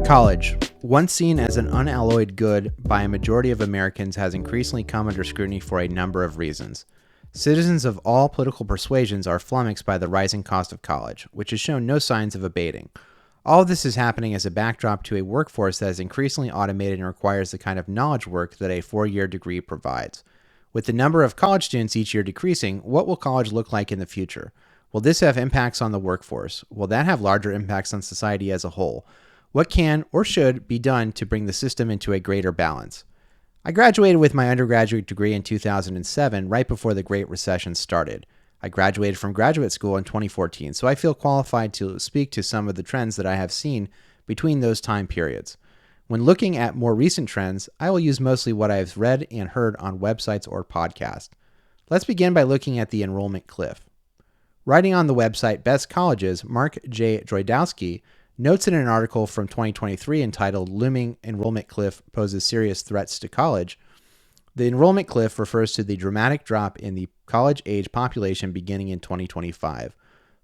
College, once seen as an unalloyed good by a majority of Americans, has increasingly come under scrutiny for a number of reasons. Citizens of all political persuasions are flummoxed by the rising cost of college, which has shown no signs of abating. All of this is happening as a backdrop to a workforce that is increasingly automated and requires the kind of knowledge work that a four-year degree provides. With the number of college students each year decreasing, what will college look like in the future? Will this have impacts on the workforce? Will that have larger impacts on society as a whole? What can or should be done to bring the system into a greater balance? I graduated with my undergraduate degree in 2007, right before the Great Recession started. I graduated from graduate school in 2014, so I feel qualified to speak to some of the trends that I have seen between those time periods. When looking at more recent trends, I will use mostly what I have read and heard on websites or podcasts. Let's begin by looking at the enrollment cliff. Writing on the website Best Colleges, Mark J. Drozdowski notes in an article from 2023 entitled Looming Enrollment Cliff Poses Serious Threats to College, the enrollment cliff refers to the dramatic drop in the college-age population beginning in 2025.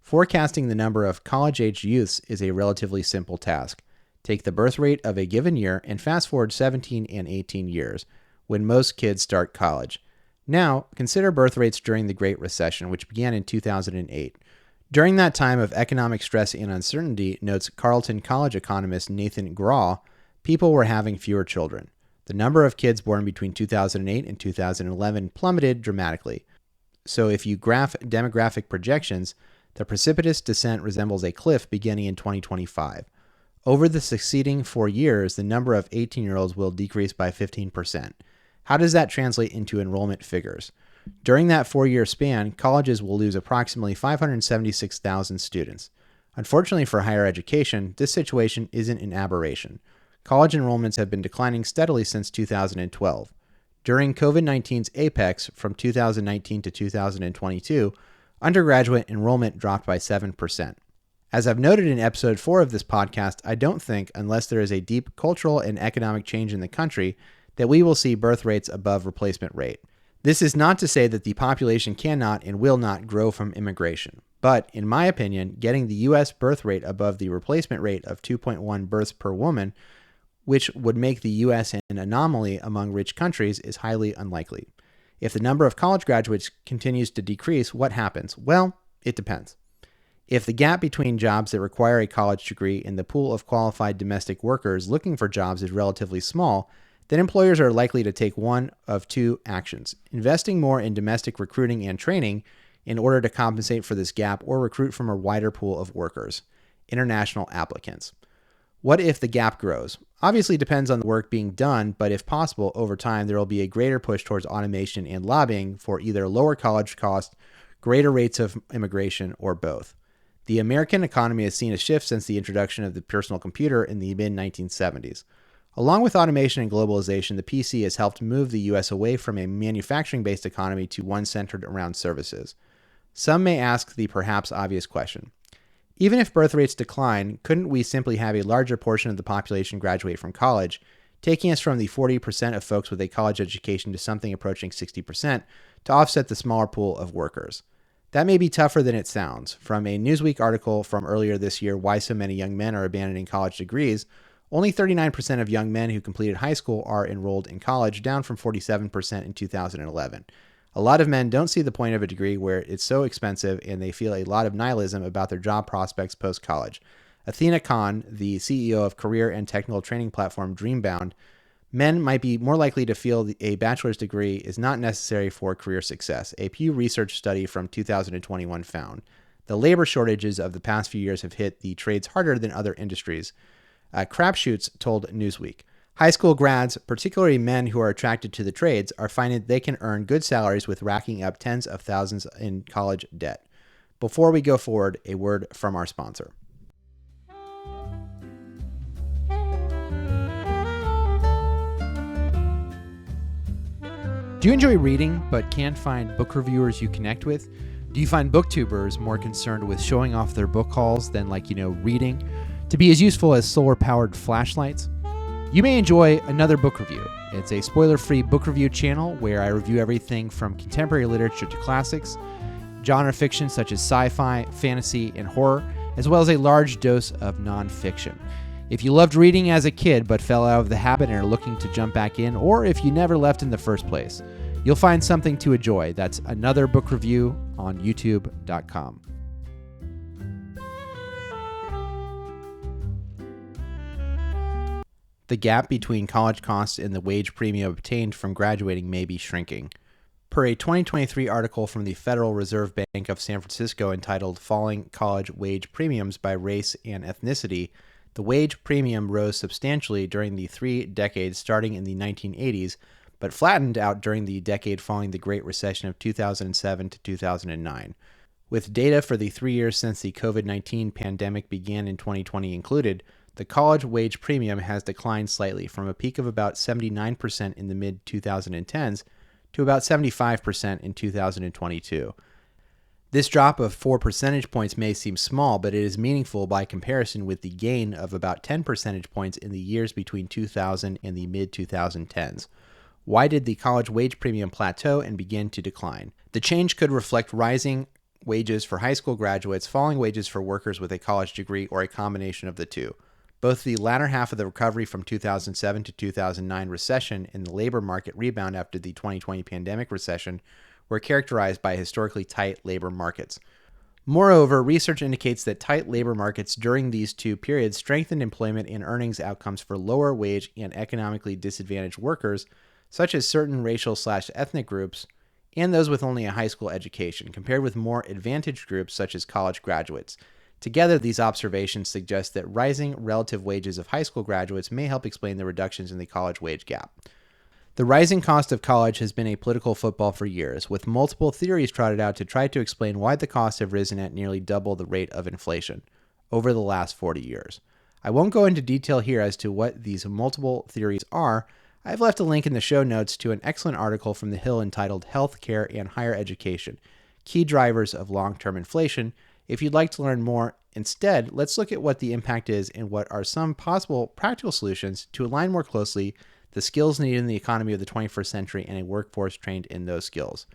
Forecasting the number of college-age youths is a relatively simple task. Take the birth rate of a given year and fast forward 17 and 18 years, when most kids start college. Now, consider birth rates during the Great Recession, which began in 2008. During that time of economic stress and uncertainty, notes Carleton College economist Nathan Graw, people were having fewer children. The number of kids born between 2008 and 2011 plummeted dramatically. So if you graph demographic projections, the precipitous descent resembles a cliff beginning in 2025. Over the succeeding 4 years, the number of 18-year-olds will decrease by 15%. How does that translate into enrollment figures? During that 4-year span, colleges will lose approximately 576,000 students. Unfortunately for higher education, this situation isn't an aberration. College enrollments have been declining steadily since 2012. During COVID-19's apex from 2019 to 2022, undergraduate enrollment dropped by 7%. As I've noted in episode 4 of this podcast, I don't think, unless there is a deep cultural and economic change in the country, that we will see birth rates above replacement rate. This is not to say that the population cannot and will not grow from immigration, but in my opinion, getting the U.S. birth rate above the replacement rate of 2.1 births per woman, which would make the U.S. an anomaly among rich countries, is highly unlikely. If the number of college graduates continues to decrease, what happens? Well, it depends. If the gap between jobs that require a college degree and the pool of qualified domestic workers looking for jobs is relatively small, then employers are likely to take one of two actions: investing more in domestic recruiting and training in order to compensate for this gap, or recruit from a wider pool of workers, international applicants. What if the gap grows? Obviously depends on the work being done, but if possible, over time there will be a greater push towards automation and lobbying for either lower college costs, greater rates of immigration, or both. The American economy has seen a shift since the introduction of the personal computer in the mid-1970s. Along with automation and globalization, the PC has helped move the U.S. away from a manufacturing-based economy to one centered around services. Some may ask the perhaps obvious question: even if birth rates decline, couldn't we simply have a larger portion of the population graduate from college, taking us from the 40% of folks with a college education to something approaching 60% to offset the smaller pool of workers? That may be tougher than it sounds. From a Newsweek article from earlier this year, Why So Many Young Men Are Abandoning College Degrees, only 39% of young men who completed high school are enrolled in college, down from 47% in 2011. A lot of men don't see the point of a degree where it's so expensive, and they feel a lot of nihilism about their job prospects post-college. Athena Khan, the CEO of career and technical training platform Dreambound, men might be more likely to feel a bachelor's degree is not necessary for career success. A Pew Research study from 2021 found the labor shortages of the past few years have hit the trades harder than other industries. Crapshoots told Newsweek. High school grads, particularly men who are attracted to the trades, are finding they can earn good salaries with racking up tens of thousands in college debt. Before we go forward, a word from our sponsor. Do you enjoy reading but can't find book reviewers you connect with? Do you find booktubers more concerned with showing off their book hauls than reading to be as useful as solar-powered flashlights? You may enjoy another book review. It's a spoiler-free book review channel where I review everything from contemporary literature to classics, genre fiction such as sci-fi, fantasy, and horror, as well as a large dose of nonfiction. If you loved reading as a kid but fell out of the habit and are looking to jump back in, or if you never left in the first place, you'll find something to enjoy. That's Another Book Review on youtube.com. The gap between college costs and the wage premium obtained from graduating may be shrinking. Per a 2023 article from the Federal Reserve Bank of San Francisco entitled Falling College Wage Premiums by Race and Ethnicity, the wage premium rose substantially during the 3 decades starting in the 1980s, but flattened out during the decade following the Great Recession of 2007 to 2009. With data for the 3 years since the COVID-19 pandemic began in 2020 included, the college wage premium has declined slightly from a peak of about 79% in the mid-2010s to about 75% in 2022. This drop of 4 percentage points may seem small, but it is meaningful by comparison with the gain of about 10 percentage points in the years between 2000 and the mid-2010s. Why did the college wage premium plateau and begin to decline? The change could reflect rising wages for high school graduates, falling wages for workers with a college degree, or a combination of the two. Both the latter half of the recovery from 2007 to 2009 recession and the labor market rebound after the 2020 pandemic recession were characterized by historically tight labor markets. Moreover, research indicates that tight labor markets during these two periods strengthened employment and earnings outcomes for lower wage and economically disadvantaged workers, such as certain racial/ethnic groups and those with only a high school education, compared with more advantaged groups such as college graduates. Together, these observations suggest that rising relative wages of high school graduates may help explain the reductions in the college wage gap. The rising cost of college has been a political football for years, with multiple theories trotted out to try to explain why the costs have risen at nearly double the rate of inflation over the last 40 years. I won't go into detail here as to what these multiple theories are. I've left a link in the show notes to an excellent article from The Hill entitled Healthcare and Higher Education: Key Drivers of Long-Term Inflation. If you'd like to learn more, instead, let's look at what the impact is and what are some possible practical solutions to align more closely the skills needed in the economy of the 21st century and a workforce trained in those skills.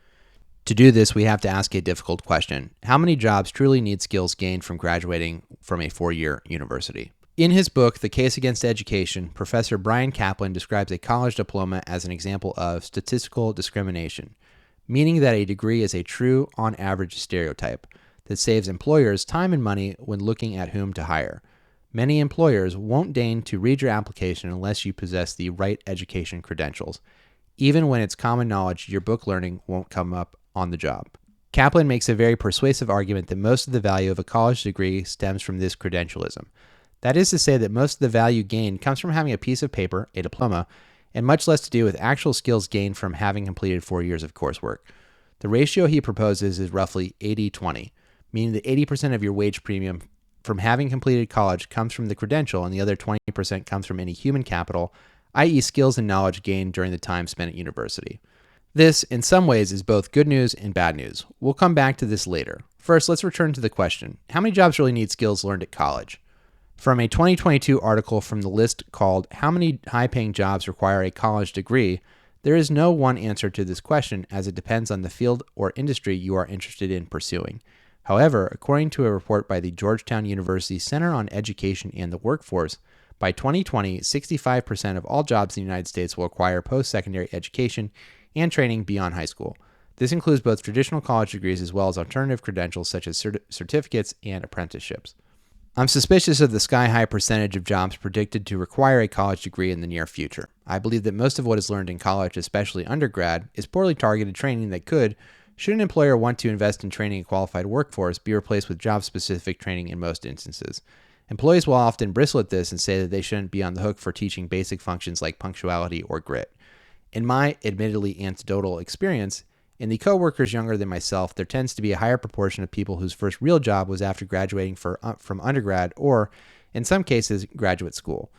To do this, we have to ask a difficult question. How many jobs truly need skills gained from graduating from a 4-year university? In his book, The Case Against Education, Professor Bryan Caplan describes a college diploma as an example of statistical discrimination, meaning that a degree is a true, on-average stereotype that saves employers time and money when looking at whom to hire. Many employers won't deign to read your application unless you possess the right education credentials, even when it's common knowledge your book learning won't come up on the job. Caplan makes a very persuasive argument that most of the value of a college degree stems from this credentialism. That is to say that most of the value gained comes from having a piece of paper, a diploma, and much less to do with actual skills gained from having completed 4 years of coursework. The ratio he proposes is roughly 80-20. Meaning that 80% of your wage premium from having completed college comes from the credential and the other 20% comes from any human capital, i.e. skills and knowledge gained during the time spent at university. This, in some ways, is both good news and bad news. We'll come back to this later. First, let's return to the question, how many jobs really need skills learned at college? From a 2022 article from the list called How Many High-Paying Jobs Require a College Degree, there is no one answer to this question as it depends on the field or industry you are interested in pursuing. However, according to a report by the Georgetown University Center on Education and the Workforce, by 2020, 65% of all jobs in the United States will require post-secondary education and training beyond high school. This includes both traditional college degrees as well as alternative credentials such as certificates and apprenticeships. I'm suspicious of the sky-high percentage of jobs predicted to require a college degree in the near future. I believe that most of what is learned in college, especially undergrad, is poorly targeted training that could, should an employer want to invest in training a qualified workforce, be replaced with job-specific training in most instances. Employees will often bristle at this and say that they shouldn't be on the hook for teaching basic functions like punctuality or grit. In my admittedly anecdotal experience, in the coworkers younger than myself, there tends to be a higher proportion of people whose first real job was after graduating from undergrad or, in some cases, graduate school.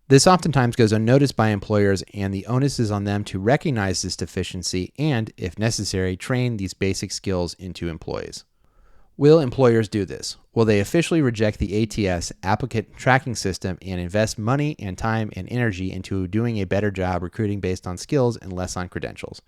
This oftentimes goes unnoticed by employers, and the onus is on them to recognize this deficiency and, if necessary, train these basic skills into employees. Will employers do this? Will they officially reject the ATS, applicant tracking system, and invest money and time and energy into doing a better job recruiting based on skills and less on credentials?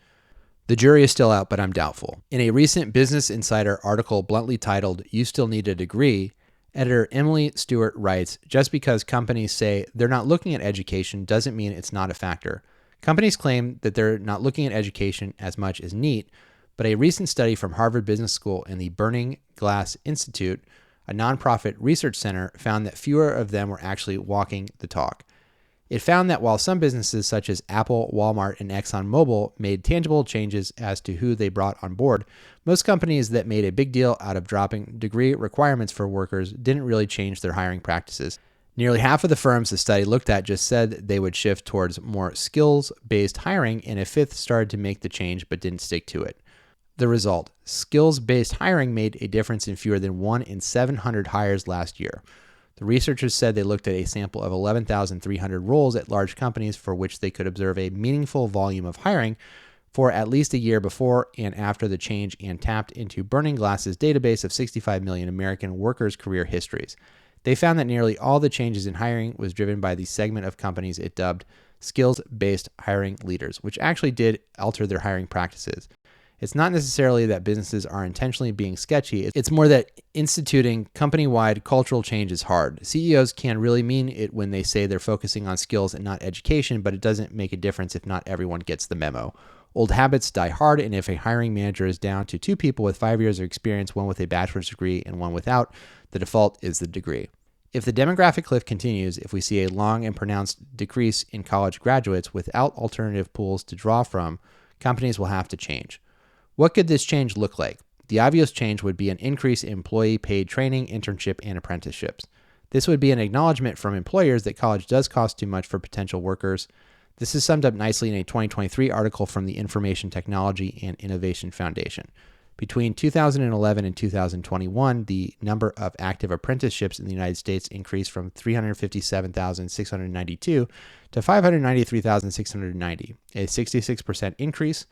The jury is still out, but I'm doubtful. In a recent Business Insider article bluntly titled, "You Still Need a Degree," Editor Emily Stewart writes, just because companies say they're not looking at education doesn't mean it's not a factor. Companies claim that they're not looking at education as much as NEET, but a recent study from Harvard Business School and the Burning Glass Institute, a nonprofit research center, found that fewer of them were actually walking the talk. It found that while some businesses such as Apple, Walmart, and ExxonMobil made tangible changes as to who they brought on board, most companies that made a big deal out of dropping degree requirements for workers didn't really change their hiring practices. Nearly half of the firms the study looked at just said they would shift towards more skills-based hiring, and a fifth started to make the change but didn't stick to it. The result: skills-based hiring made a difference in fewer than 1 in 700 hires last year. The researchers said they looked at a sample of 11,300 roles at large companies for which they could observe a meaningful volume of hiring for at least a year before and after the change, and tapped into Burning Glass's database of 65 million American workers' career histories. They found that nearly all the changes in hiring was driven by the segment of companies it dubbed skills-based hiring leaders, which actually did alter their hiring practices. It's not necessarily that businesses are intentionally being sketchy. It's more that instituting company-wide cultural change is hard. CEOs can really mean it when they say they're focusing on skills and not education, but it doesn't make a difference if not everyone gets the memo. Old habits die hard, and if a hiring manager is down to 2 people with 5 years of experience, one with a bachelor's degree and one without, the default is the degree. If the demographic cliff continues, if we see a long and pronounced decrease in college graduates without alternative pools to draw from, companies will have to change. What could this change look like? The obvious change would be an increase in employee-paid training, internship, and apprenticeships. This would be an acknowledgement from employers that college does cost too much for potential workers. This is summed up nicely in a 2023 article from the Information Technology and Innovation Foundation. Between 2011 and 2021, the number of active apprenticeships in the United States increased from 357,692 to 593,690, a 66% increase.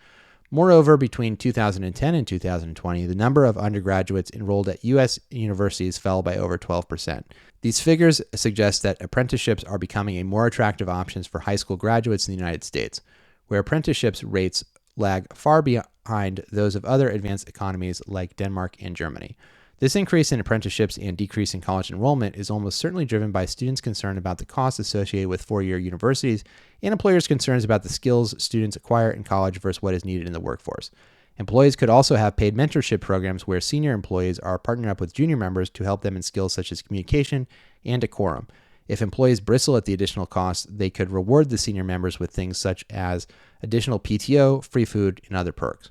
Moreover, between 2010 and 2020, the number of undergraduates enrolled at U.S. universities fell by over 12%. These figures suggest that apprenticeships are becoming a more attractive option for high school graduates in the United States, where apprenticeships rates lag far behind those of other advanced economies like Denmark and Germany. This increase in apprenticeships and decrease in college enrollment is almost certainly driven by students' concern about the costs associated with four-year universities and employers' concerns about the skills students acquire in college versus what is needed in the workforce. Employees could also have paid mentorship programs where senior employees are partnering up with junior members to help them in skills such as communication and decorum. If employees bristle at the additional costs, they could reward the senior members with things such as additional PTO, free food, and other perks.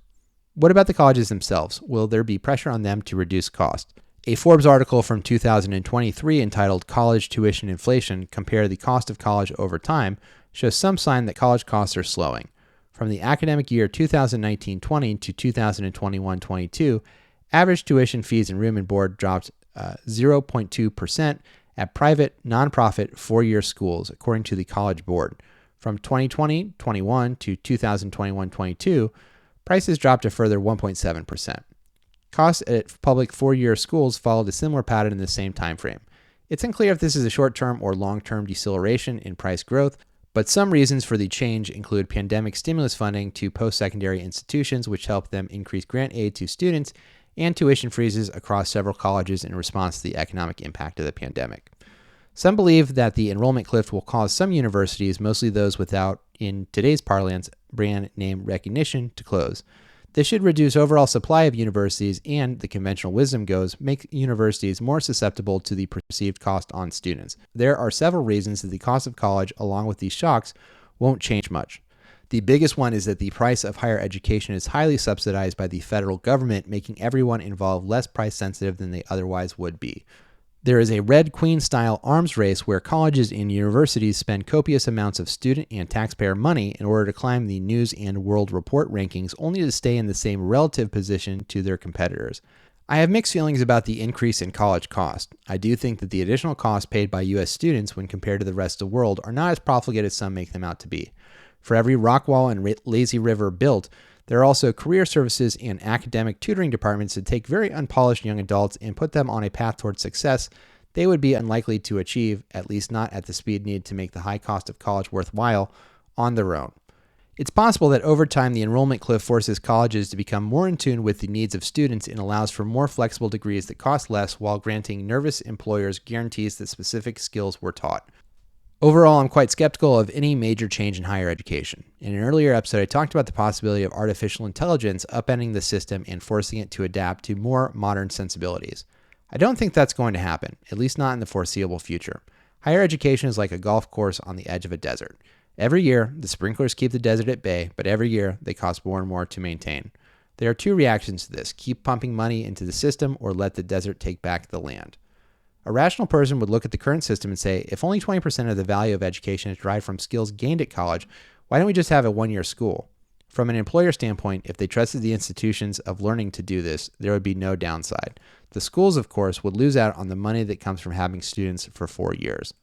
What about the colleges themselves? Will there be pressure on them to reduce cost? A Forbes article from 2023 entitled College Tuition Inflation: Compare the Cost of College Over Time shows some sign that college costs are slowing. From the academic year 2019-20 to 2021-22, average tuition fees and room and board dropped 0.2% at private, nonprofit, four-year schools, according to the College Board. From 2020-21 to 2021-22, prices dropped a further 1.7%. Costs at public four-year schools followed a similar pattern in the same time frame. It's unclear if this is a short-term or long-term deceleration in price growth, but some reasons for the change include pandemic stimulus funding to post-secondary institutions, which helped them increase grant aid to students, and tuition freezes across several colleges in response to the economic impact of the pandemic. Some believe that the enrollment cliff will cause some universities, mostly those without, in today's parlance, brand name recognition, to close. This should reduce overall supply of universities and, the conventional wisdom goes, make universities more susceptible to the perceived cost on students. There are several reasons that the cost of college, along with these shocks, won't change much. The biggest one is that the price of higher education is highly subsidized by the federal government, making everyone involved less price sensitive than they otherwise would be. There is a Red Queen-style arms race where colleges and universities spend copious amounts of student and taxpayer money in order to climb the News and World Report rankings, only to stay in the same relative position to their competitors. I have mixed feelings about the increase in college cost. I do think that the additional costs paid by U.S. students when compared to the rest of the world are not as profligate as some make them out to be. For every Rockwall and Lazy River built, there are also career services and academic tutoring departments that take very unpolished young adults and put them on a path towards success they would be unlikely to achieve, at least not at the speed needed to make the high cost of college worthwhile, on their own. It's possible that over time the enrollment cliff forces colleges to become more in tune with the needs of students and allows for more flexible degrees that cost less while granting nervous employers guarantees that specific skills were taught. Overall, I'm quite skeptical of any major change in higher education. In an earlier episode, I talked about the possibility of artificial intelligence upending the system and forcing it to adapt to more modern sensibilities. I don't think that's going to happen, at least not in the foreseeable future. Higher education is like a golf course on the edge of a desert. Every year, the sprinklers keep the desert at bay, but every year they cost more and more to maintain. There are two reactions to this: keep pumping money into the system or let the desert take back the land. A rational person would look at the current system and say, if only 20% of the value of education is derived from skills gained at college, why don't we just have a one-year school? From an employer standpoint, if they trusted the institutions of learning to do this, there would be no downside. The schools, of course, would lose out on the money that comes from having students for 4 years.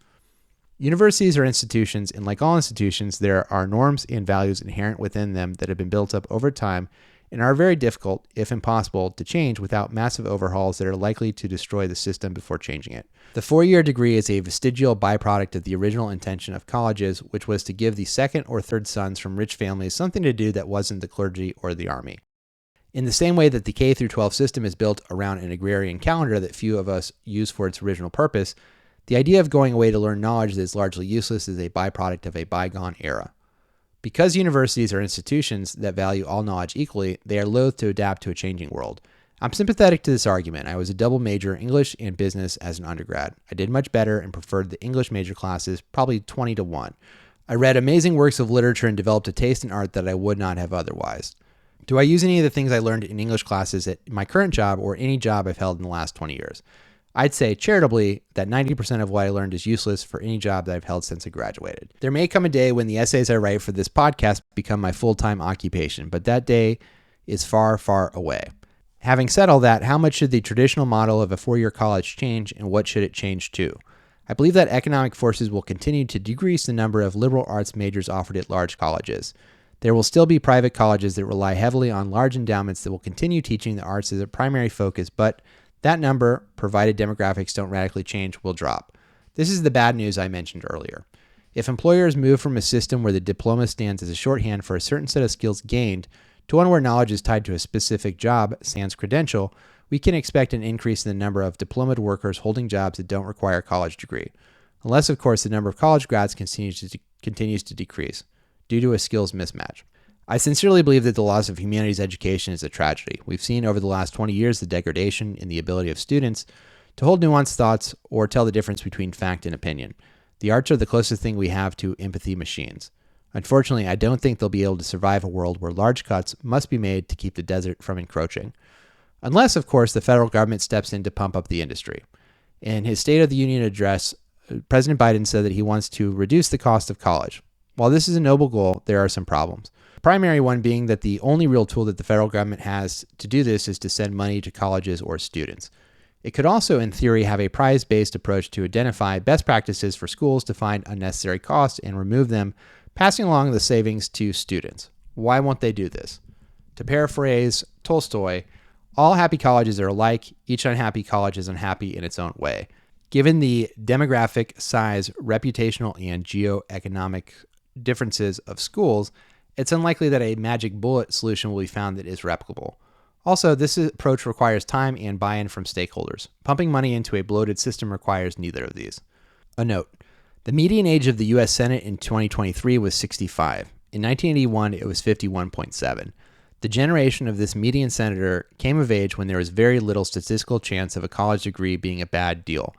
Universities are institutions, and like all institutions, there are norms and values inherent within them that have been built up over time and are very difficult, if impossible, to change without massive overhauls that are likely to destroy the system before changing it. The 4-year degree is a vestigial byproduct of the original intention of colleges, which was to give the second or third sons from rich families something to do that wasn't the clergy or the army. In the same way that the K-12 system is built around an agrarian calendar that few of us use for its original purpose, the idea of going away to learn knowledge that is largely useless is a byproduct of a bygone era. Because universities are institutions that value all knowledge equally, they are loath to adapt to a changing world. I'm sympathetic to this argument. I was a double major, English and business, as an undergrad. I did much better and preferred the English major classes, probably 20-1. I read amazing works of literature and developed a taste in art that I would not have otherwise. Do I use any of the things I learned in English classes at my current job or any job I've held in the last 20 years? I'd say charitably that 90% of what I learned is useless for any job that I've held since I graduated. There may come a day when the essays I write for this podcast become my full-time occupation, but that day is far, far away. Having said all that, how much should the traditional model of a 4-year college change, and what should it change to? I believe that economic forces will continue to decrease the number of liberal arts majors offered at large colleges. There will still be private colleges that rely heavily on large endowments that will continue teaching the arts as a primary focus, but that number, provided demographics don't radically change, will drop. This is the bad news I mentioned earlier. If employers move from a system where the diploma stands as a shorthand for a certain set of skills gained to one where knowledge is tied to a specific job, sans credential, we can expect an increase in the number of diplomaed workers holding jobs that don't require a college degree. Unless, of course, the number of college grads continues to decrease due to a skills mismatch. I sincerely believe that the loss of humanities education is a tragedy. We've seen over the last 20 years the degradation in the ability of students to hold nuanced thoughts or tell the difference between fact and opinion. The arts are the closest thing we have to empathy machines. Unfortunately, I don't think they'll be able to survive a world where large cuts must be made to keep the desert from encroaching. Unless, of course, the federal government steps in to pump up the industry. In his State of the Union address, President Biden said that he wants to reduce the cost of college. While this is a noble goal, there are some problems. The primary one being that the only real tool that the federal government has to do this is to send money to colleges or students. It could also, in theory, have a prize-based approach to identify best practices for schools to find unnecessary costs and remove them, passing along the savings to students. Why won't they do this? To paraphrase Tolstoy, all happy colleges are alike, each unhappy college is unhappy in its own way. Given the demographic, size, reputational, and geoeconomic differences of schools, it's unlikely that a magic bullet solution will be found that is replicable. Also, this approach requires time and buy-in from stakeholders. Pumping money into a bloated system requires neither of these. A note: the median age of the U.S. Senate in 2023 was 65. In 1981, it was 51.7. The generation of this median senator came of age when there was very little statistical chance of a college degree being a bad deal.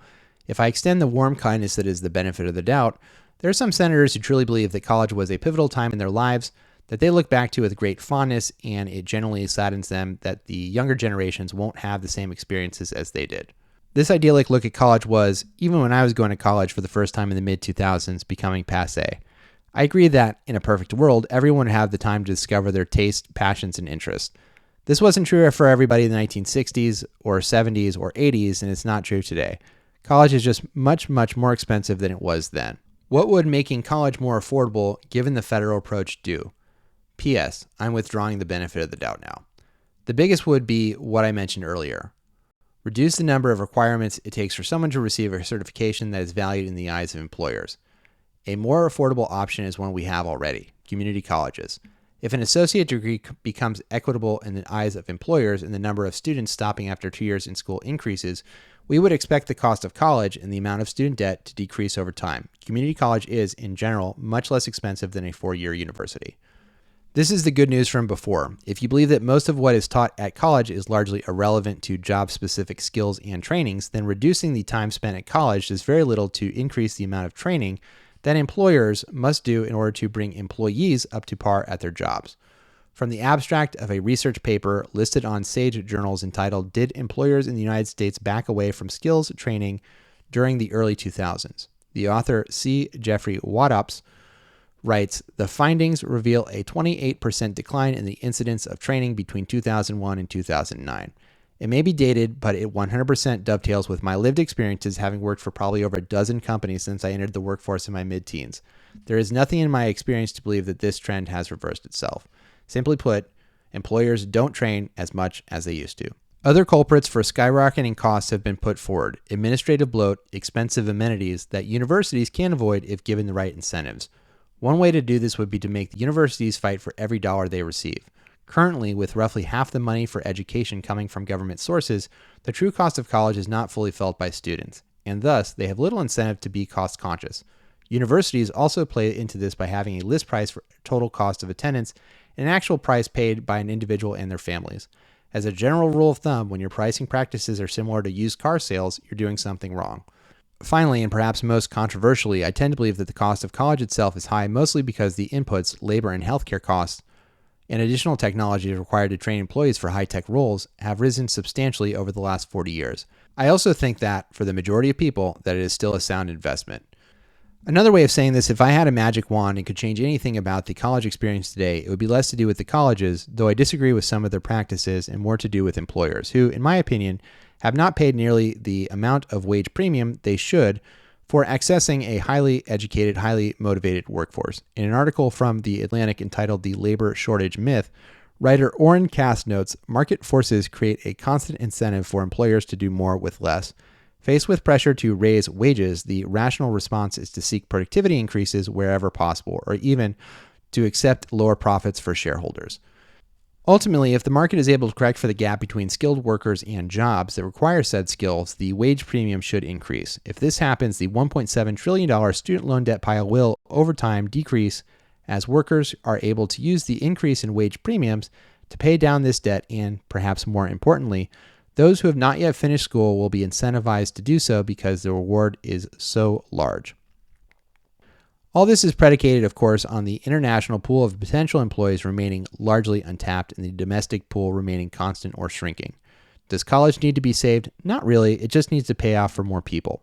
If I extend the warm kindness that is the benefit of the doubt, there are some senators who truly believe that college was a pivotal time in their lives that they look back to with great fondness, and it generally saddens them that the younger generations won't have the same experiences as they did. This idyllic look at college was, even when I was going to college for the first time in the mid-2000s, becoming passé. I agree that, in a perfect world, everyone would have the time to discover their tastes, passions, and interests. This wasn't true for everybody in the 1960s or 70s or 80s, and it's not true today. College is just much, much more expensive than it was then. What would making college more affordable, given the federal approach, do? P.S. I'm withdrawing the benefit of the doubt now. The biggest would be what I mentioned earlier. Reduce the number of requirements it takes for someone to receive a certification that is valued in the eyes of employers. A more affordable option is one we have already: community colleges. If an associate degree becomes equitable in the eyes of employers and the number of students stopping after 2 years in school increases, we would expect the cost of college and the amount of student debt to decrease over time. Community college is, in general, much less expensive than a 4-year university. This is the good news from before. If you believe that most of what is taught at college is largely irrelevant to job-specific skills and trainings, then reducing the time spent at college does very little to increase the amount of training that employers must do in order to bring employees up to par at their jobs. From the abstract of a research paper listed on Sage Journals entitled "Did Employers in the United States Back Away from Skills Training During the Early 2000s?" The author C. Jeffrey Waddops writes, "The findings reveal a 28% decline in the incidence of training between 2001 and 2009. It may be dated, but it 100% dovetails with my lived experiences, having worked for probably over a dozen companies since I entered the workforce in my mid-teens. There is nothing in my experience to believe that this trend has reversed itself. Simply put, employers don't train as much as they used to." Other culprits for skyrocketing costs have been put forward: administrative bloat, expensive amenities that universities can avoid if given the right incentives. One way to do this would be to make the universities fight for every dollar they receive. Currently, with roughly half the money for education coming from government sources, the true cost of college is not fully felt by students, and thus they have little incentive to be cost conscious. Universities also play into this by having a list price for total cost of attendance and an actual price paid by an individual and their families. As a general rule of thumb, when your pricing practices are similar to used car sales, you're doing something wrong. Finally, and perhaps most controversially, I tend to believe that the cost of college itself is high, mostly because the inputs, labor and healthcare costs, and additional technology required to train employees for high-tech roles have risen substantially over the last 40 years. I also think that, for the majority of people, that it is still a sound investment. Another way of saying this: if I had a magic wand and could change anything about the college experience today, it would be less to do with the colleges, though I disagree with some of their practices, and more to do with employers, who, in my opinion, have not paid nearly the amount of wage premium they should for accessing a highly educated, highly motivated workforce. In an article from The Atlantic entitled "The Labor Shortage Myth," writer Oren Cass notes, market forces create a constant incentive for employers to do more with less. Faced with pressure to raise wages, the rational response is to seek productivity increases wherever possible, or even to accept lower profits for shareholders. Ultimately, if the market is able to correct for the gap between skilled workers and jobs that require said skills, the wage premium should increase. If this happens, the $1.7 trillion student loan debt pile will, over time, decrease as workers are able to use the increase in wage premiums to pay down this debt, and, perhaps more importantly, those who have not yet finished school will be incentivized to do so because the reward is so large. All this is predicated, of course, on the international pool of potential employees remaining largely untapped and the domestic pool remaining constant or shrinking. Does college need to be saved? Not really. It just needs to pay off for more people.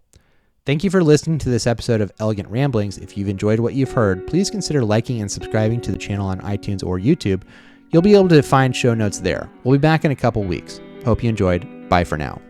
Thank you for listening to this episode of Elegant Ramblings. If you've enjoyed what you've heard, please consider liking and subscribing to the channel on iTunes or YouTube. You'll be able to find show notes there. We'll be back in a couple weeks. Hope you enjoyed. Bye for now.